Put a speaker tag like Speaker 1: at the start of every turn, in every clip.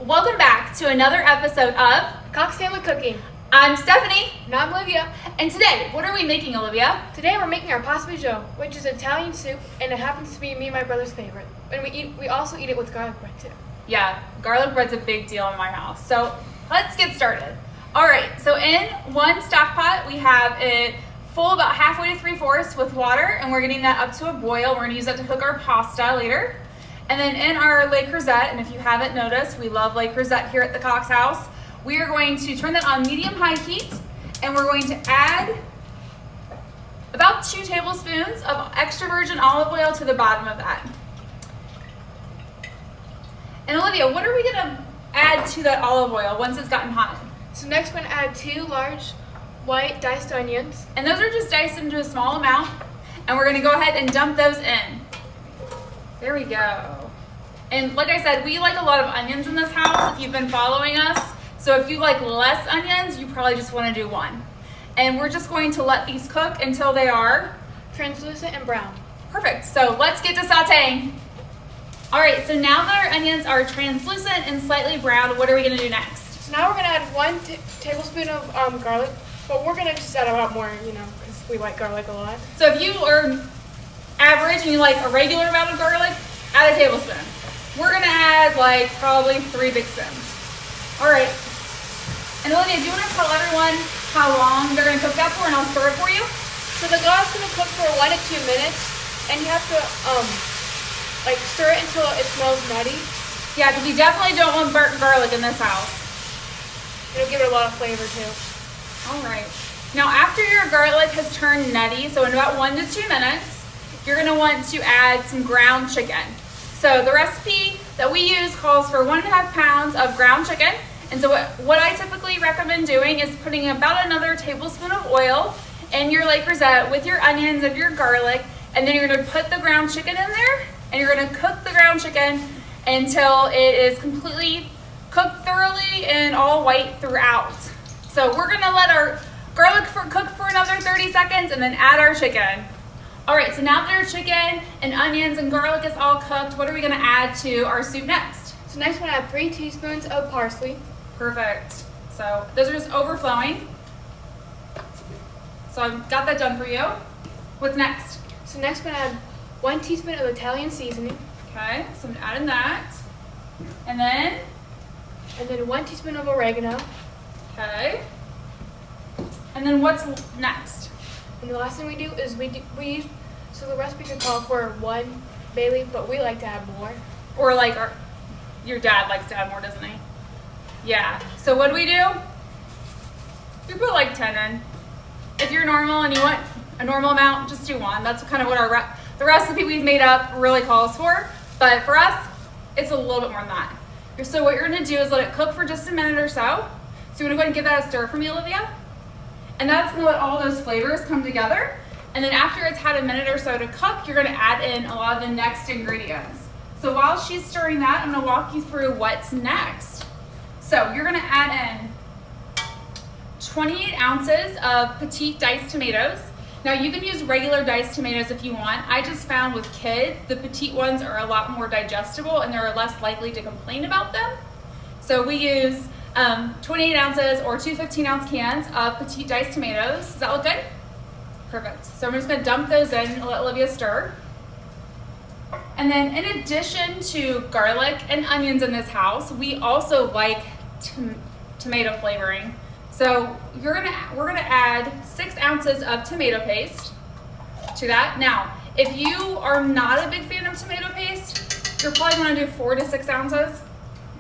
Speaker 1: Welcome back to another episode of
Speaker 2: Cox Family Cooking.
Speaker 1: I'm Stephanie.
Speaker 2: And I'm Olivia.
Speaker 1: And today, what are we making, Olivia?
Speaker 2: Today we're making our pasta fagioli, which is Italian soup, and it happens to be me and my brother's favorite. And we also eat it with garlic bread too.
Speaker 1: Yeah, garlic bread's a big deal in my house. So let's get started. All right, so in one stock pot, we have it full about halfway to 3/4 with water, and we're getting that up to a boil. We're gonna use that to cook our pasta later. And then in our Le Creuset, and if you haven't noticed, we love Le Creuset here at the Cox house, we are going to turn that on medium-high heat, and we're going to add about 2 tablespoons of extra virgin olive oil to the bottom of that. And Olivia, what are we gonna add to that olive oil once it's gotten hot?
Speaker 2: So next we're gonna add 2 large white diced onions.
Speaker 1: And those are just diced into a small amount, and we're gonna go ahead and dump those in. There we go. And like I said, we like a lot of onions in this house if you've been following us. So if you like less onions, you probably just wanna do 1. And we're just going to let these cook until they are
Speaker 2: Translucent and brown.
Speaker 1: perfect. So let's get to sauteing. All right, so now that our onions are translucent and slightly brown, what are we gonna do next?
Speaker 2: So now we're gonna add 1 tablespoon of garlic, but we're gonna just add a lot more, because we like garlic a lot.
Speaker 1: So if you are average and you like a regular amount of garlic, add a tablespoon. We're gonna add like probably 3 big spoons. All right. And Olivia, do you wanna tell everyone how long they're gonna cook that for, and I'll stir it for you?
Speaker 2: So the garlic's gonna cook for 1 to 2 minutes, and you have to stir it until it smells nutty.
Speaker 1: Yeah, because we definitely don't want burnt garlic in this house.
Speaker 2: It'll give it a lot of flavor too.
Speaker 1: All right. Now after your garlic has turned nutty, so in about 1 to 2 minutes, you're gonna want to add some ground chicken. So the recipe that we use calls for 1.5 pounds of ground chicken. And so what I typically recommend doing is putting about another tablespoon of oil in your Le Creuset with your onions and your garlic, and then you're gonna put the ground chicken in there, and you're gonna cook the ground chicken until it is completely cooked thoroughly and all white throughout. So we're gonna let our garlic cook for another 30 seconds and then add our chicken. All right, so now that our chicken and onions and garlic is all cooked, what are we gonna add to our soup next?
Speaker 2: So next we're gonna add 3 teaspoons of parsley.
Speaker 1: Perfect. So those are just overflowing. So I've got that done for you. What's next?
Speaker 2: So next we're gonna add 1 teaspoon of Italian seasoning.
Speaker 1: Okay, so I'm adding that. And then,
Speaker 2: 1 teaspoon of oregano.
Speaker 1: okay. And then what's next?
Speaker 2: And the last thing we do is so the recipe could call for 1 bay leaf, but we like to add more.
Speaker 1: Or like your dad likes to add more, doesn't he? Yeah. So what do? We put like 10 in. If you're normal and you want a normal amount, just do 1. That's kind of what the recipe we've made up really calls for. But for us, it's a little bit more than that. So what you're gonna do is let it cook for just a minute or so. So you're gonna go ahead and give that a stir for me, Olivia. And that's gonna let all those flavors come together. And then after it's had a minute or so to cook, you're gonna add in a lot of the next ingredients. So while she's stirring that, I'm gonna walk you through what's next. So you're gonna add in 28 ounces of petite diced tomatoes. Now you can use regular diced tomatoes if you want. I just found with kids, the petite ones are a lot more digestible and they're less likely to complain about them. So we use 28 ounces or 2 15-ounce cans of petite diced tomatoes. Does that look good? Perfect. So I'm just gonna dump those in and let Olivia stir. And then in addition to garlic and onions in this house, we also like tomato flavoring. So we're gonna add 6 ounces of tomato paste to that. Now, if you are not a big fan of tomato paste, you're probably gonna do 4 to 6 ounces.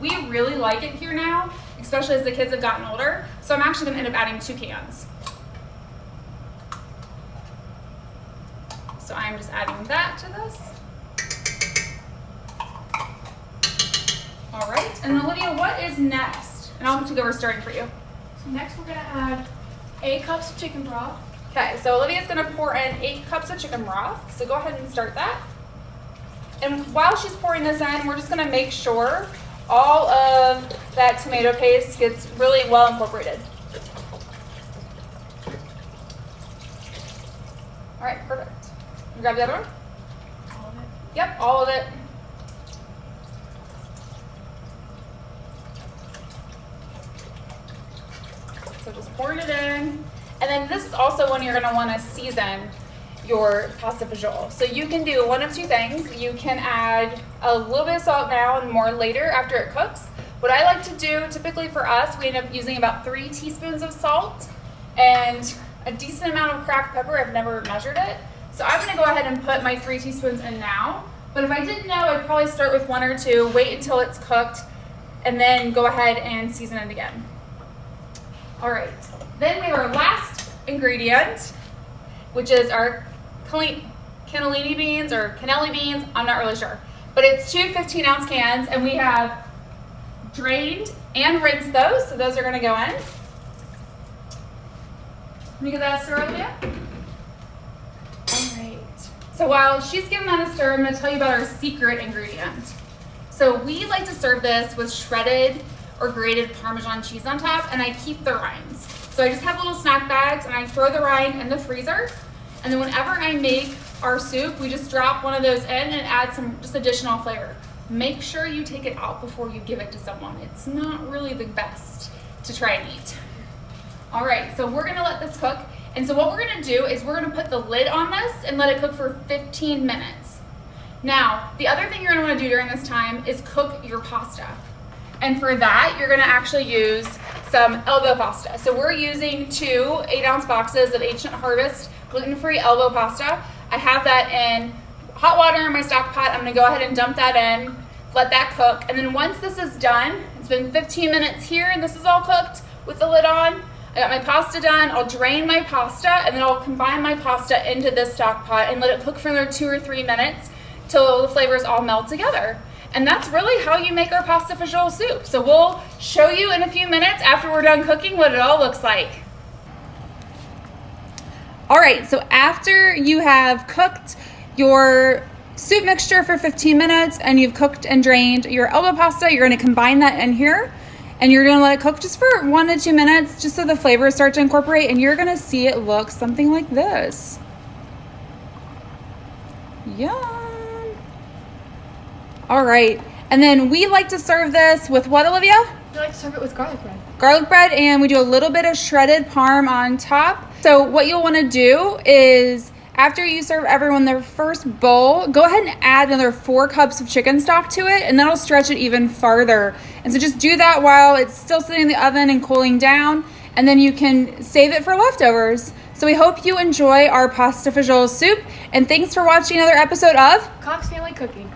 Speaker 1: We really like it here now, especially as the kids have gotten older. So I'm actually gonna end up adding 2 cans. So I'm just adding that to this. All right, and Olivia, what is next? And I'll take over stirring for you.
Speaker 2: So next we're gonna add 8 cups of chicken broth.
Speaker 1: Okay, so Olivia's gonna pour in 8 cups of chicken broth. So go ahead and start that. And while she's pouring this in, we're just gonna make sure all of that tomato paste gets really well incorporated. All right, perfect. You grab the other one?
Speaker 2: All of it.
Speaker 1: Yep, all of it. So just pouring it in. And then this is also when you're gonna wanna season your pasta fagioli. So you can do one of two things. You can add a little bit of salt now and more later after it cooks. What I like to do, typically for us, we end up using about 3 teaspoons of salt and a decent amount of cracked pepper. I've never measured it. So I'm gonna go ahead and put my 3 teaspoons in now. But if I didn't know, I'd probably start with 1 or 2, wait until it's cooked, and then go ahead and season it again. All right, then we have our last ingredient, which is our cannellini beans or cannelli beans. I'm not really sure, but it's 2 15-ounce cans, and we have drained and rinsed those, so those are gonna go in. Let me get that a stir, Olivia. All right, so while she's giving that a stir, I'm gonna tell you about our secret ingredient. So we like to serve this with shredded or grated Parmesan cheese on top, and I keep the rinds. So I just have little snack bags, and I throw the rind in the freezer. And then whenever I make our soup, we just drop one of those in and add some just additional flavor. Make sure you take it out before you give it to someone. It's not really the best to try and eat. All right, so we're gonna let this cook. And so what we're gonna do is we're gonna put the lid on this and let it cook for 15 minutes. Now, the other thing you're gonna wanna do during this time is cook your pasta. And for that, you're gonna actually use some elbow pasta. So we're using 2 8-ounce boxes of Ancient Harvest gluten-free elbow pasta. I have that in hot water in my stock pot. I'm gonna go ahead and dump that in, let that cook. And then once this is done, it's been 15 minutes here and this is all cooked with the lid on. I got my pasta done. I'll drain my pasta and then I'll combine my pasta into this stock pot and let it cook for another 2 or 3 minutes till the flavors all melt together. And that's really how you make our pasta fagioli soup. So we'll show you in a few minutes after we're done cooking what it all looks like. All right, so after you have cooked your soup mixture for 15 minutes and you've cooked and drained your elbow pasta, you're gonna combine that in here and you're gonna let it cook just for 1 to 2 minutes just so the flavors start to incorporate, and you're gonna see it look something like this. Yum. All right, and then we like to serve this with what, Olivia?
Speaker 2: I like to serve it with garlic bread.
Speaker 1: Garlic bread, and we do a little bit of shredded parm on top. So what you'll want to do is after you serve everyone their first bowl, go ahead and add another 4 cups of chicken stock to it, and that'll stretch it even farther. And so just do that while it's still sitting in the oven and cooling down, and then you can save it for leftovers. So we hope you enjoy our pasta fagioli soup, and thanks for watching another episode of
Speaker 2: Cox Family Cooking.